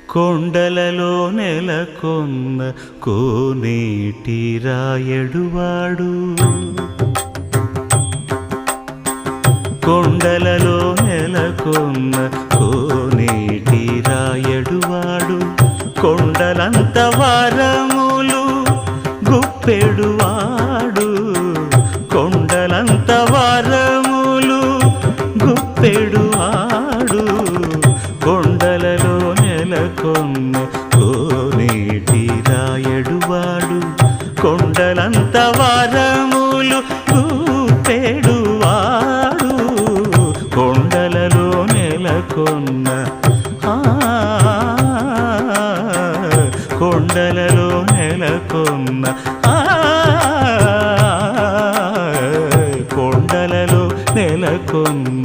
కొండలలో నెలకొన్న కోనేటి రాయడువాడు కొండలలో నెలకొన్న కోనేటి రాయడువాడు కొండలంత వరములు గుప్పెడువాడు కొండలంత వరములు గుప్పెడువాడు కొండలలో నెలకొన్న కోనేటి రాయడువాడు కొండలంత వరములు గుప్పెడువాడు కొండలలో నెలకొన్న కొండలలో నెలకొన్న కొండలలో నెలకొన్న